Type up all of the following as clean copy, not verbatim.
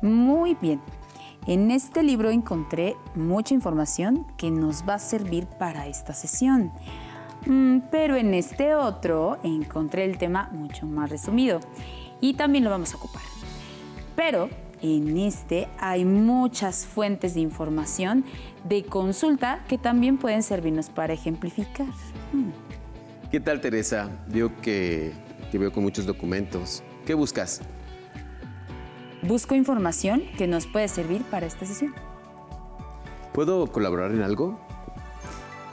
Muy bien. En este libro encontré mucha información que nos va a servir para esta sesión. Pero en este otro encontré el tema mucho más resumido y también lo vamos a ocupar. Pero en este hay muchas fuentes de información de consulta que también pueden servirnos para ejemplificar. ¿Qué tal, Teresa? Veo que te veo con muchos documentos. ¿Qué buscas? Busco información que nos puede servir para esta sesión. ¿Puedo colaborar en algo?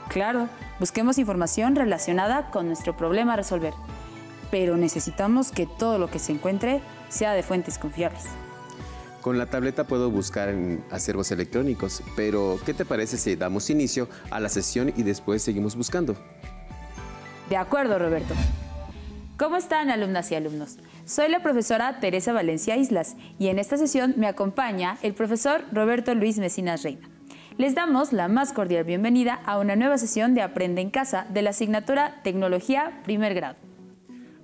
Claro, busquemos información relacionada con nuestro problema a resolver. Pero necesitamos que todo lo que se encuentre sea de fuentes confiables. Con la tableta puedo buscar en acervos electrónicos, pero ¿qué te parece si damos inicio a la sesión y después seguimos buscando? De acuerdo, Roberto. ¿Cómo están, alumnas y alumnos? Soy la profesora Teresa Valencia Islas y en esta sesión me acompaña el profesor Roberto Luis Mecinas Reina. Les damos la más cordial bienvenida a una nueva sesión de Aprende en Casa de la asignatura Tecnología Primer Grado.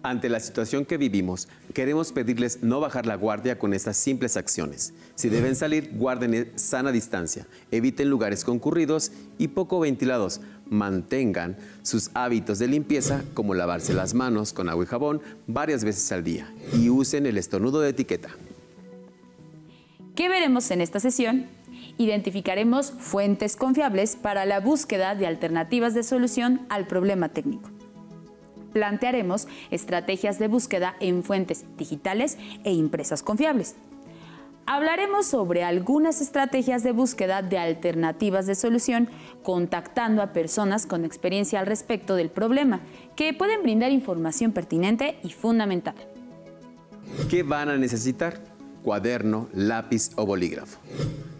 Ante la situación que vivimos, queremos pedirles no bajar la guardia con estas simples acciones. Si deben salir, guarden sana distancia, eviten lugares concurridos y poco ventilados. Mantengan sus hábitos de limpieza, como lavarse las manos con agua y jabón varias veces al día, y usen el estornudo de etiqueta. ¿Qué veremos en esta sesión? Identificaremos fuentes confiables para la búsqueda de alternativas de solución al problema técnico. Plantearemos estrategias de búsqueda en fuentes digitales e impresas confiables. Hablaremos sobre algunas estrategias de búsqueda de alternativas de solución contactando a personas con experiencia al respecto del problema, que pueden brindar información pertinente y fundamental. ¿Qué van a necesitar? Cuaderno, lápiz o bolígrafo.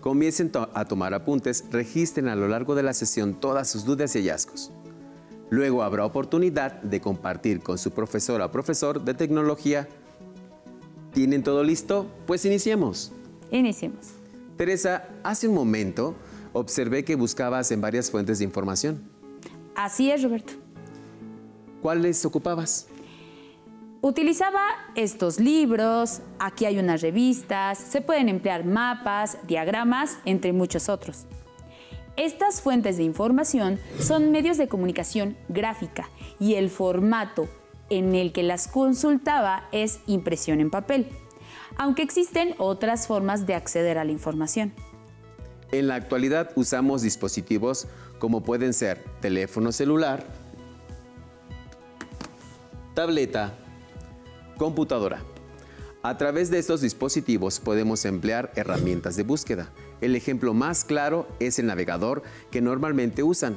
Comiencen a tomar apuntes, registren a lo largo de la sesión todas sus dudas y hallazgos. Luego habrá oportunidad de compartir con su profesora o profesor de tecnología. ¿Tienen todo listo? Pues iniciemos. Iniciemos. Teresa, hace un momento observé que buscabas en varias fuentes de información. Así es, Roberto. ¿Cuáles ocupabas? Utilizaba estos libros, aquí hay unas revistas, se pueden emplear mapas, diagramas, entre muchos otros. Estas fuentes de información son medios de comunicación gráfica y el formato en el que las consultaba es impresión en papel, aunque existen otras formas de acceder a la información. En la actualidad usamos dispositivos como pueden ser teléfono celular, tableta, computadora. A través de estos dispositivos podemos emplear herramientas de búsqueda. El ejemplo más claro es el navegador que normalmente usan.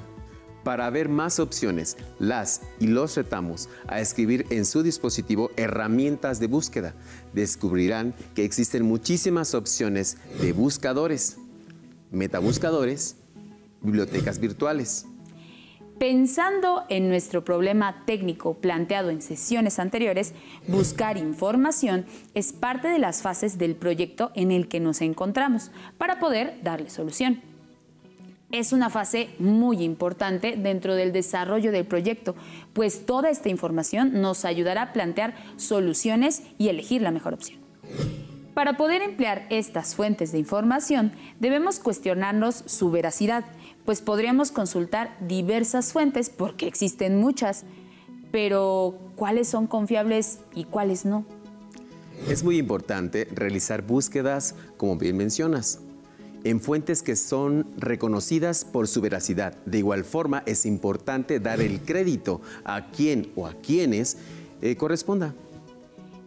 Para ver más opciones, las y los retamos a escribir en su dispositivo herramientas de búsqueda. Descubrirán que existen muchísimas opciones de buscadores, metabuscadores, bibliotecas virtuales. Pensando en nuestro problema técnico planteado en sesiones anteriores, buscar información es parte de las fases del proyecto en el que nos encontramos para poder darle solución. Es una fase muy importante dentro del desarrollo del proyecto, pues toda esta información nos ayudará a plantear soluciones y elegir la mejor opción. Para poder emplear estas fuentes de información, debemos cuestionarnos su veracidad, pues podríamos consultar diversas fuentes porque existen muchas, pero ¿cuáles son confiables y cuáles no? Es muy importante realizar búsquedas, como bien mencionas, en fuentes que son reconocidas por su veracidad. De igual forma, es importante dar el crédito a quien o a quienes corresponda.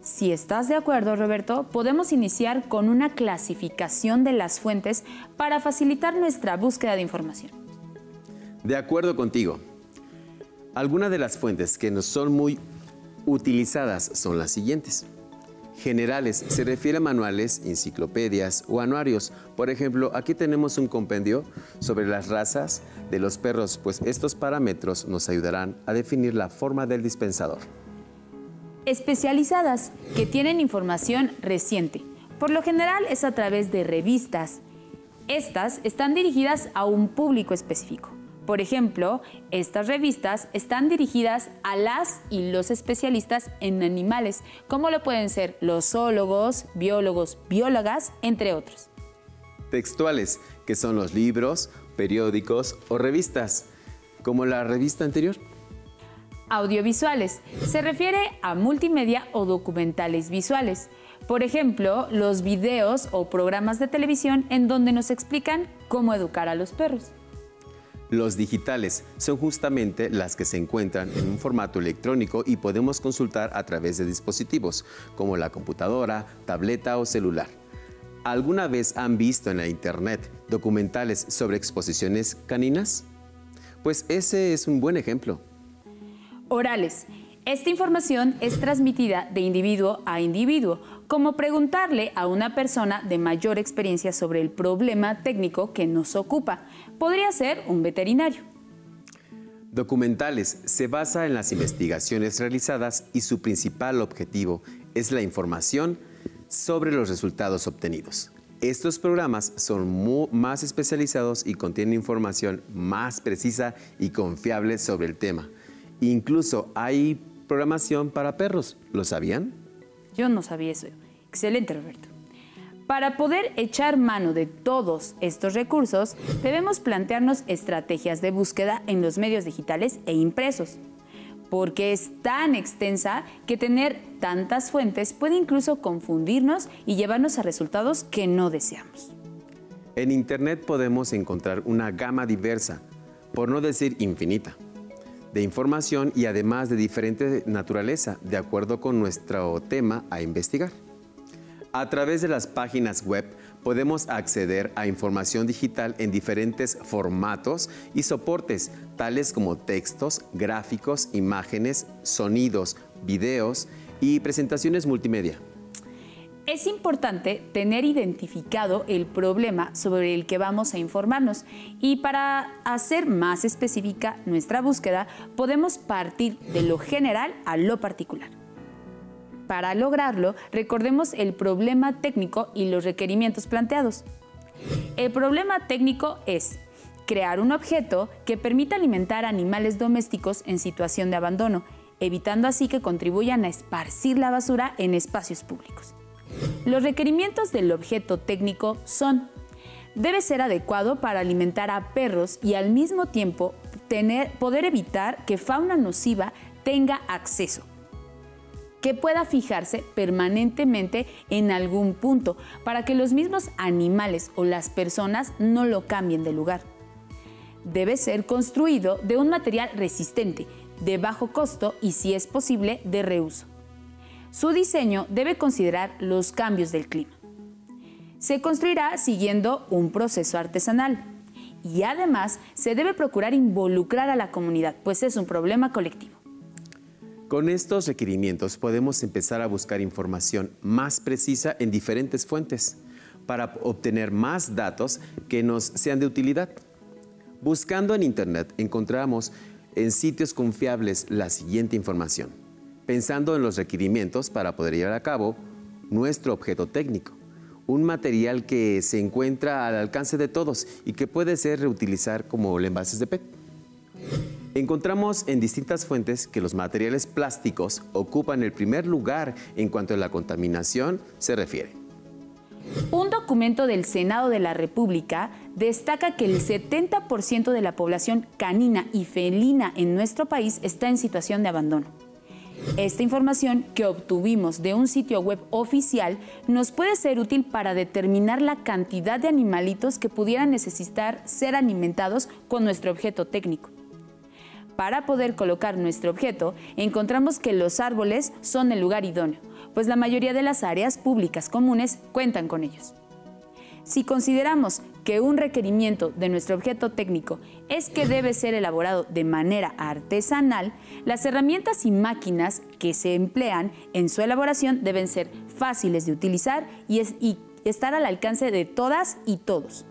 Si estás de acuerdo, Roberto, podemos iniciar con una clasificación de las fuentes para facilitar nuestra búsqueda de información. De acuerdo contigo. Algunas de las fuentes que no son muy utilizadas son las siguientes. Generales se refiere a manuales, enciclopedias o anuarios. Por ejemplo, aquí tenemos un compendio sobre las razas de los perros, pues estos parámetros nos ayudarán a definir la forma del dispensador. Especializadas, que tienen información reciente. Por lo general es a través de revistas. Estas están dirigidas a un público específico. Por ejemplo, estas revistas están dirigidas a las y los especialistas en animales, como lo pueden ser los zoólogos, biólogos, biólogas, entre otros. Textuales, que son los libros, periódicos o revistas, como la revista anterior. Audiovisuales, se refiere a multimedia o documentales visuales. Por ejemplo, los videos o programas de televisión en donde nos explican cómo educar a los perros. Los digitales son justamente las que se encuentran en un formato electrónico y podemos consultar a través de dispositivos, como la computadora, tableta o celular. ¿Alguna vez han visto en la internet documentales sobre exposiciones caninas? Pues ese es un buen ejemplo. Orales. Esta información es transmitida de individuo a individuo, como preguntarle a una persona de mayor experiencia sobre el problema técnico que nos ocupa. Podría ser un veterinario. Documentales se basa en las investigaciones realizadas y su principal objetivo es la información sobre los resultados obtenidos. Estos programas son más especializados y contienen información más precisa y confiable sobre el tema. Incluso hay programación para perros. ¿Lo sabían? Yo no sabía eso. Excelente, Roberto. Para poder echar mano de todos estos recursos, debemos plantearnos estrategias de búsqueda en los medios digitales e impresos, porque es tan extensa que tener tantas fuentes puede incluso confundirnos y llevarnos a resultados que no deseamos. En Internet podemos encontrar una gama diversa, por no decir infinita, de información y además de diferente naturaleza, de acuerdo con nuestro tema a investigar. A través de las páginas web podemos acceder a información digital en diferentes formatos y soportes, tales como textos, gráficos, imágenes, sonidos, videos y presentaciones multimedia. Es importante tener identificado el problema sobre el que vamos a informarnos y para hacer más específica nuestra búsqueda podemos partir de lo general a lo particular. Para lograrlo, recordemos el problema técnico y los requerimientos planteados. El problema técnico es crear un objeto que permita alimentar animales domésticos en situación de abandono, evitando así que contribuyan a esparcir la basura en espacios públicos. Los requerimientos del objeto técnico son: debe ser adecuado para alimentar a perros y al mismo tiempo poder evitar que fauna nociva tenga acceso, que pueda fijarse permanentemente en algún punto para que los mismos animales o las personas no lo cambien de lugar. Debe ser construido de un material resistente, de bajo costo y, si es posible, de reuso. Su diseño debe considerar los cambios del clima. Se construirá siguiendo un proceso artesanal y además se debe procurar involucrar a la comunidad, pues es un problema colectivo. Con estos requerimientos podemos empezar a buscar información más precisa en diferentes fuentes para obtener más datos que nos sean de utilidad. Buscando en Internet encontramos en sitios confiables la siguiente información, pensando en los requerimientos para poder llevar a cabo nuestro objeto técnico, un material que se encuentra al alcance de todos y que puede ser reutilizar como envases de PET. Encontramos en distintas fuentes que los materiales plásticos ocupan el primer lugar en cuanto a la contaminación se refiere. Un documento del Senado de la República destaca que el 70% de la población canina y felina en nuestro país está en situación de abandono. Esta información que obtuvimos de un sitio web oficial nos puede ser útil para determinar la cantidad de animalitos que pudieran necesitar ser alimentados con nuestro objeto técnico. Para poder colocar nuestro objeto, encontramos que los árboles son el lugar idóneo, pues la mayoría de las áreas públicas comunes cuentan con ellos. Si consideramos que un requerimiento de nuestro objeto técnico es que debe ser elaborado de manera artesanal, las herramientas y máquinas que se emplean en su elaboración deben ser fáciles de utilizar y estar al alcance de todas y todos.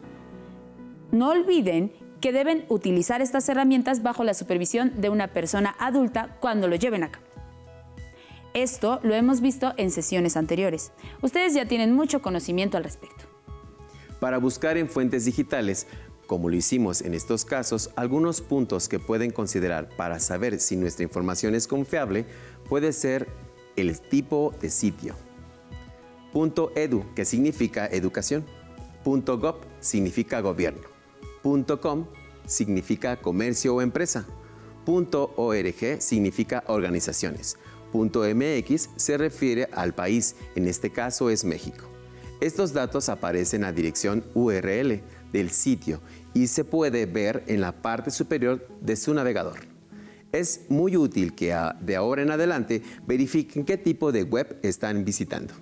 No olviden que deben utilizar estas herramientas bajo la supervisión de una persona adulta cuando lo lleven a cabo. Esto lo hemos visto en sesiones anteriores. Ustedes ya tienen mucho conocimiento al respecto. Para buscar en fuentes digitales, como lo hicimos en estos casos, algunos puntos que pueden considerar para saber si nuestra información es confiable puede ser el tipo de sitio. .edu, que significa educación. .gov significa gobierno. .com significa comercio o empresa. .org significa organizaciones. .mx se refiere al país, en este caso es México. Estos datos aparecen a dirección URL del sitio y se puede ver en la parte superior de su navegador. Es muy útil que de ahora en adelante verifiquen qué tipo de web están visitando.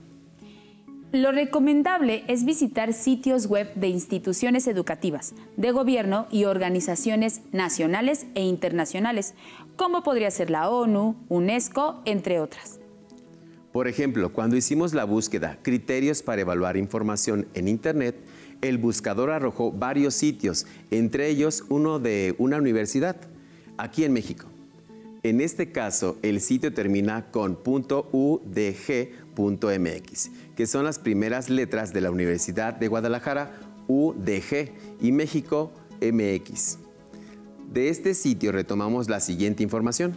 Lo recomendable es visitar sitios web de instituciones educativas, de gobierno y organizaciones nacionales e internacionales, como podría ser la ONU, UNESCO, entre otras. Por ejemplo, cuando hicimos la búsqueda Criterios para evaluar información en Internet, el buscador arrojó varios sitios, entre ellos uno de una universidad, aquí en México. En este caso, el sitio termina con .udg.mx, que son las primeras letras de la Universidad de Guadalajara, UDG, y México, MX. De este sitio retomamos la siguiente información.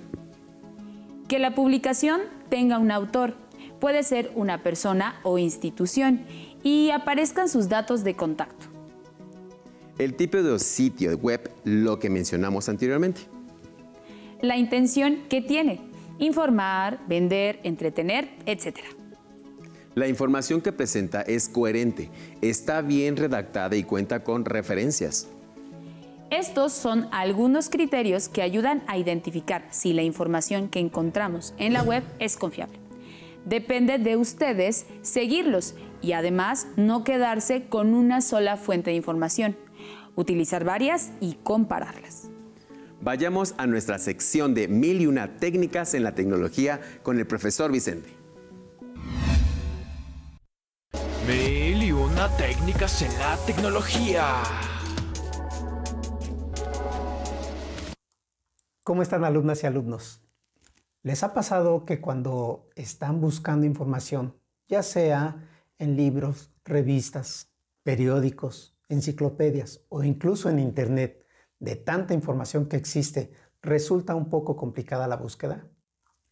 Que la publicación tenga un autor, puede ser una persona o institución, y aparezcan sus datos de contacto. El tipo de sitio web, lo que mencionamos anteriormente. La intención que tiene, informar, vender, entretener, etc. La información que presenta es coherente, está bien redactada y cuenta con referencias. Estos son algunos criterios que ayudan a identificar si la información que encontramos en la web es confiable. Depende de ustedes seguirlos y además no quedarse con una sola fuente de información, utilizar varias y compararlas. Vayamos a nuestra sección de 1001 técnicas en la tecnología con el profesor Vicente. 1001 técnicas en la tecnología. ¿Cómo están, alumnas y alumnos? ¿Les ha pasado que cuando están buscando información, ya sea en libros, revistas, periódicos, enciclopedias o incluso en Internet, de tanta información que existe, resulta un poco complicada la búsqueda?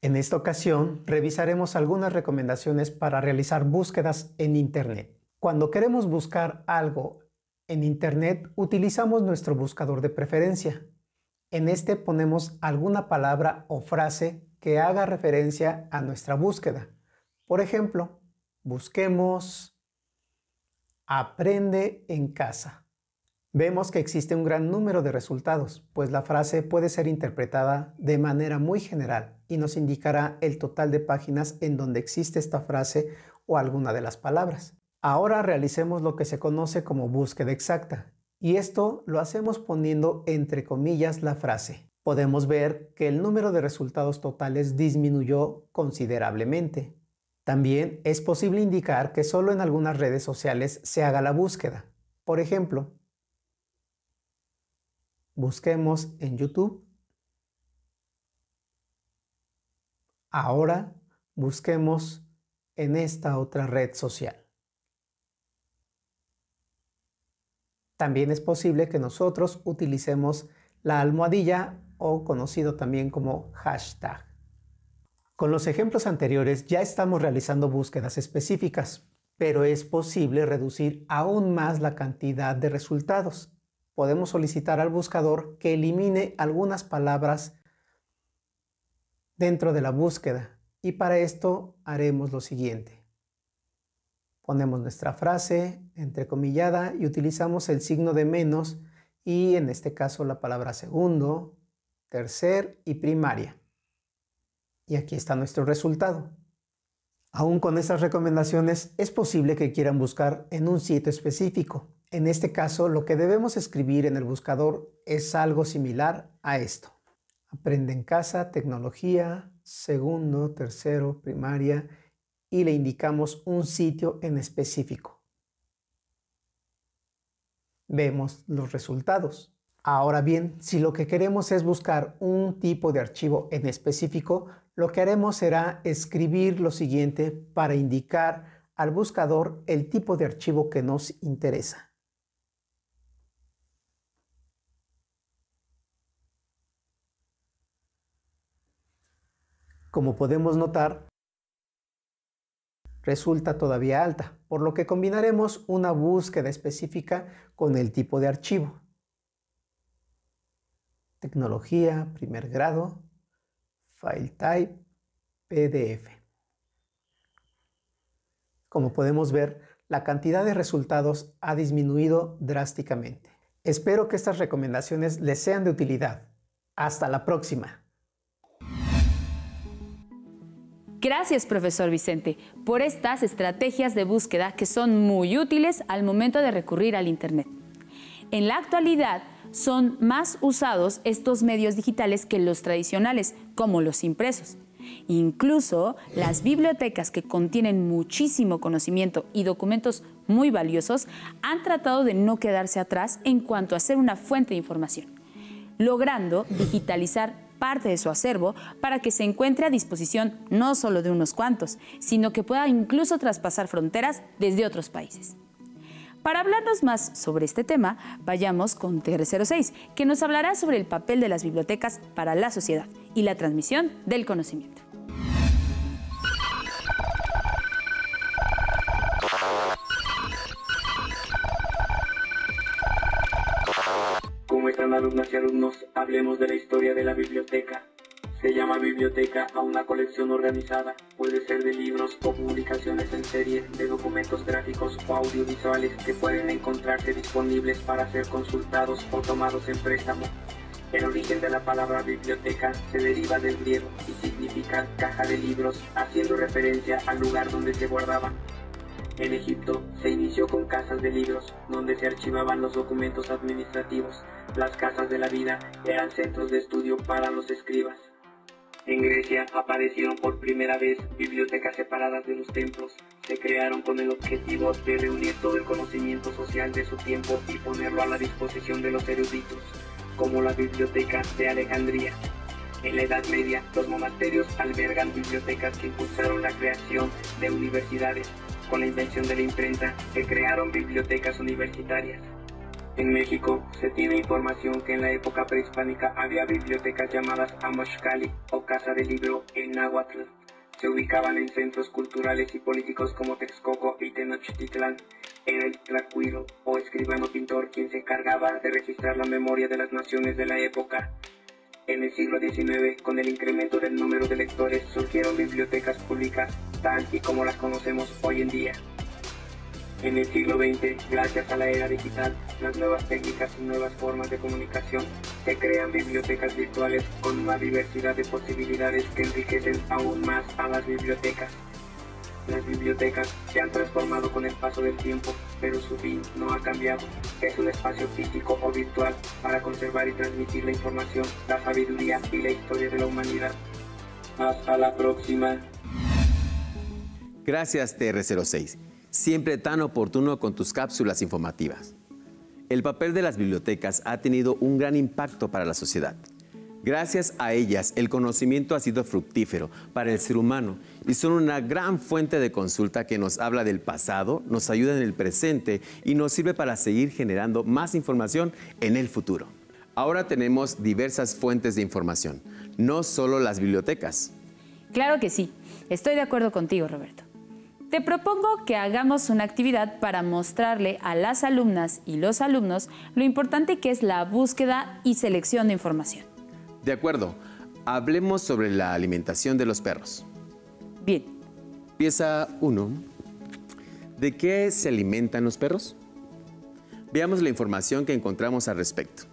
En esta ocasión, revisaremos algunas recomendaciones para realizar búsquedas en Internet. Cuando queremos buscar algo en Internet, utilizamos nuestro buscador de preferencia. En este ponemos alguna palabra o frase que haga referencia a nuestra búsqueda. Por ejemplo, busquemos "aprende en casa". Vemos que existe un gran número de resultados, pues la frase puede ser interpretada de manera muy general y nos indicará el total de páginas en donde existe esta frase o alguna de las palabras. Ahora realicemos lo que se conoce como búsqueda exacta, y esto lo hacemos poniendo entre comillas la frase. Podemos ver que el número de resultados totales disminuyó considerablemente. También es posible indicar que solo en algunas redes sociales se haga la búsqueda. Por ejemplo, busquemos en YouTube. Ahora busquemos en esta otra red social. También es posible que nosotros utilicemos la almohadilla o conocido también como hashtag. Con los ejemplos anteriores ya estamos realizando búsquedas específicas, pero es posible reducir aún más la cantidad de resultados. Podemos solicitar al buscador que elimine algunas palabras dentro de la búsqueda, y para esto haremos lo siguiente. Ponemos nuestra frase entrecomillada y utilizamos el signo de menos y en este caso la palabra segundo, tercer y primaria. Y aquí está nuestro resultado. Aún con estas recomendaciones es posible que quieran buscar en un sitio específico. En este caso, lo que debemos escribir en el buscador es algo similar a esto. Aprende en casa, tecnología, segundo, tercero, primaria, y le indicamos un sitio en específico. Vemos los resultados. Ahora bien, si lo que queremos es buscar un tipo de archivo en específico, lo que haremos será escribir lo siguiente para indicar al buscador el tipo de archivo que nos interesa. como podemos notar, resulta todavía alta, por lo que combinaremos una búsqueda específica con el tipo de archivo. Tecnología, primer grado, File Type, PDF. Como podemos ver, la cantidad de resultados ha disminuido drásticamente. Espero que estas recomendaciones les sean de utilidad. Hasta la próxima. Gracias, profesor Vicente, por estas estrategias de búsqueda que son muy útiles al momento de recurrir al Internet. En la actualidad, son más usados estos medios digitales que los tradicionales, como los impresos. Incluso las bibliotecas, que contienen muchísimo conocimiento y documentos muy valiosos, han tratado de no quedarse atrás en cuanto a ser una fuente de información, logrando digitalizar parte de su acervo para que se encuentre a disposición no solo de unos cuantos, sino que pueda incluso traspasar fronteras desde otros países. Para hablarnos más sobre este tema, vayamos con TR06, que nos hablará sobre el papel de las bibliotecas para la sociedad y la transmisión del conocimiento. ¿Cómo están, alumnas y alumnos? Hablemos de la historia de la biblioteca. Se llama biblioteca a una colección organizada. Puede ser de libros o publicaciones en serie, de documentos gráficos o audiovisuales que pueden encontrarse disponibles para ser consultados o tomados en préstamo. El origen de la palabra biblioteca se deriva del griego y significa caja de libros, haciendo referencia al lugar donde se guardaban. En Egipto se inició con casas de libros, donde se archivaban los documentos administrativos. Las casas de la vida eran centros de estudio para los escribas. En Grecia aparecieron por primera vez bibliotecas separadas de los templos. Se crearon con el objetivo de reunir todo el conocimiento social de su tiempo y ponerlo a la disposición de los eruditos, como la Biblioteca de Alejandría. En la Edad Media, los monasterios albergan bibliotecas que impulsaron la creación de universidades. Con la invención de la imprenta, se crearon bibliotecas universitarias. En México se tiene información que en la época prehispánica había bibliotecas llamadas Amoxcali o Casa del Libro en náhuatl. Se ubicaban en centros culturales y políticos como Texcoco y Tenochtitlán. Era el tlacuilo o escribano pintor quien se encargaba de registrar la memoria de las naciones de la época. En el siglo XIX, con el incremento del número de lectores, surgieron bibliotecas públicas tal y como las conocemos hoy en día. En el siglo XX, gracias a la era digital, las nuevas técnicas y nuevas formas de comunicación, se crean bibliotecas virtuales con una diversidad de posibilidades que enriquecen aún más a las bibliotecas. Las bibliotecas se han transformado con el paso del tiempo, pero su fin no ha cambiado. Es un espacio físico o virtual para conservar y transmitir la información, la sabiduría y la historia de la humanidad. Hasta la próxima. Gracias, TR06. Siempre tan oportuno con tus cápsulas informativas. El papel de las bibliotecas ha tenido un gran impacto para la sociedad. Gracias a ellas, el conocimiento ha sido fructífero para el ser humano y son una gran fuente de consulta que nos habla del pasado, nos ayuda en el presente y nos sirve para seguir generando más información en el futuro. Ahora tenemos diversas fuentes de información, no solo las bibliotecas. Claro que sí, estoy de acuerdo contigo, Roberto. Te propongo que hagamos una actividad para mostrarle a las alumnas y los alumnos lo importante que es la búsqueda y selección de información. De acuerdo, hablemos sobre la alimentación de los perros. Bien. Pieza 1. ¿De qué se alimentan los perros? Veamos la información que encontramos al respecto.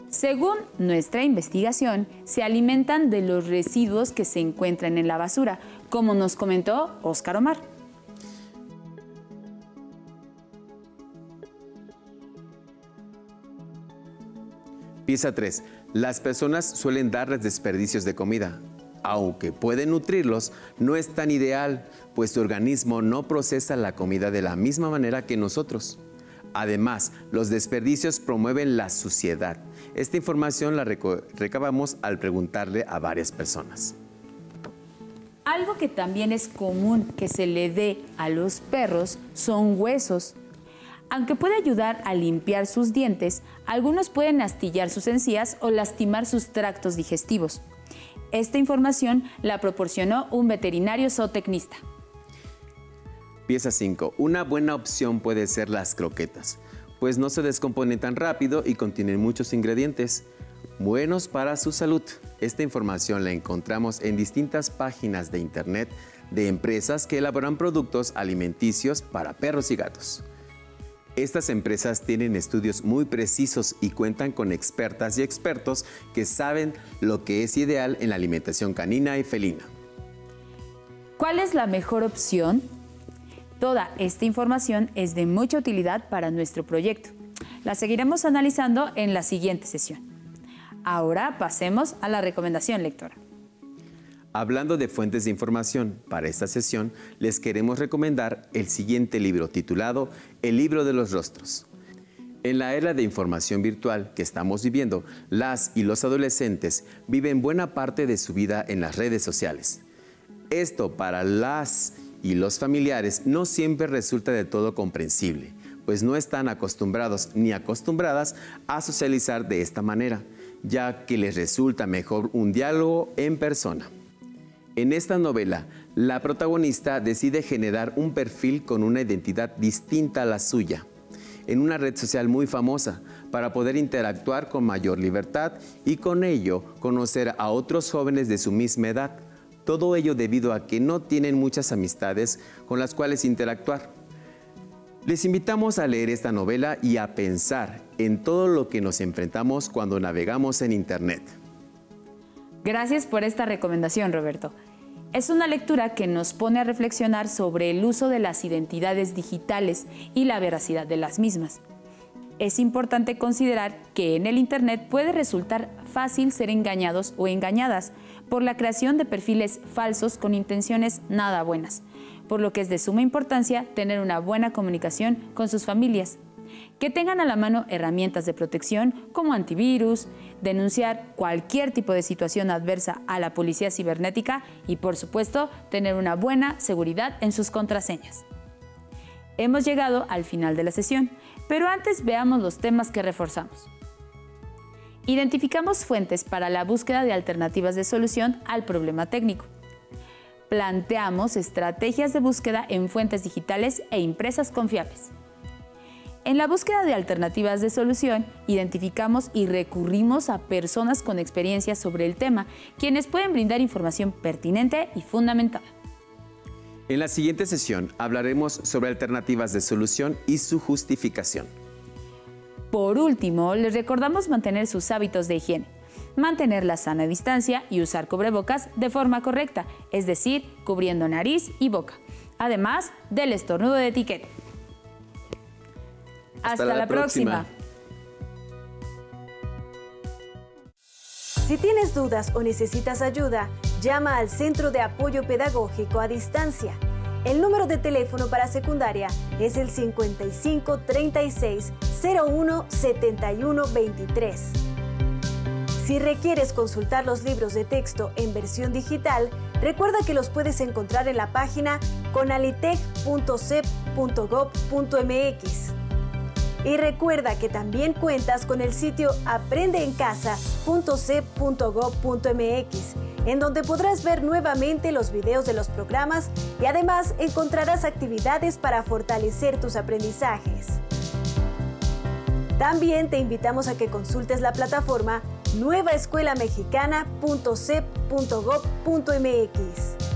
Según nuestra investigación, se alimentan de los residuos que se encuentran en la basura, como nos comentó Óscar Omar. Pieza 3. Las personas suelen darles desperdicios de comida. Aunque pueden nutrirlos, no es tan ideal, pues su organismo no procesa la comida de la misma manera que nosotros. Además, los desperdicios promueven la suciedad. Esta información la recabamos al preguntarle a varias personas. Algo que también es común que se le dé a los perros son huesos. Aunque puede ayudar a limpiar sus dientes, algunos pueden astillar sus encías o lastimar sus tractos digestivos. Esta información la proporcionó un veterinario zootecnista. Pieza 5. Una buena opción puede ser las croquetas, pues no se descomponen tan rápido y contienen muchos ingredientes buenos para su salud. Esta información la encontramos en distintas páginas de internet de empresas que elaboran productos alimenticios para perros y gatos. Estas empresas tienen estudios muy precisos y cuentan con expertas y expertos que saben lo que es ideal en la alimentación canina y felina. ¿Cuál es la mejor opción? Toda esta información es de mucha utilidad para nuestro proyecto. La seguiremos analizando en la siguiente sesión. Ahora pasemos a la recomendación lectora. Hablando de fuentes de información, para esta sesión les queremos recomendar el siguiente libro titulado El libro de los rostros. En la era de información virtual que estamos viviendo, las y los adolescentes viven buena parte de su vida en las redes sociales. Esto para las y los familiares no siempre resulta de todo comprensible, pues no están acostumbrados ni acostumbradas a socializar de esta manera, ya que les resulta mejor un diálogo en persona. En esta novela, la protagonista decide generar un perfil con una identidad distinta a la suya, en una red social muy famosa, para poder interactuar con mayor libertad y con ello conocer a otros jóvenes de su misma edad. Todo ello debido a que no tienen muchas amistades con las cuales interactuar. Les invitamos a leer esta novela y a pensar en todo lo que nos enfrentamos cuando navegamos en Internet. Gracias por esta recomendación, Roberto. Es una lectura que nos pone a reflexionar sobre el uso de las identidades digitales y la veracidad de las mismas. Es importante considerar que en el Internet puede resultar fácil ser engañados o engañadas por la creación de perfiles falsos con intenciones nada buenas, por lo que es de suma importancia tener una buena comunicación con sus familias, que tengan a la mano herramientas de protección como antivirus, denunciar cualquier tipo de situación adversa a la policía cibernética y, por supuesto, tener una buena seguridad en sus contraseñas. Hemos llegado al final de la sesión, pero antes veamos los temas que reforzamos. Identificamos fuentes para la búsqueda de alternativas de solución al problema técnico. Planteamos estrategias de búsqueda en fuentes digitales e impresas confiables. En la búsqueda de alternativas de solución, identificamos y recurrimos a personas con experiencia sobre el tema, quienes pueden brindar información pertinente y fundamentada. En la siguiente sesión hablaremos sobre alternativas de solución y su justificación. Por último, les recordamos mantener sus hábitos de higiene, mantener la sana distancia y usar cubrebocas de forma correcta, es decir, cubriendo nariz y boca, además del estornudo de etiqueta. Hasta la próxima. Si tienes dudas o necesitas ayuda, llama al Centro de Apoyo Pedagógico a Distancia. El número de teléfono para secundaria es el 55 36 01 71 23. Si requieres consultar los libros de texto en versión digital, recuerda que los puedes encontrar en la página conalitec.cep.gov.mx. Y recuerda que también cuentas con el sitio aprendeencasa.cep.gov.mx, en donde podrás ver nuevamente los videos de los programas y además encontrarás actividades para fortalecer tus aprendizajes. También te invitamos a que consultes la plataforma nuevaescuelamexicana.cep.gov.mx.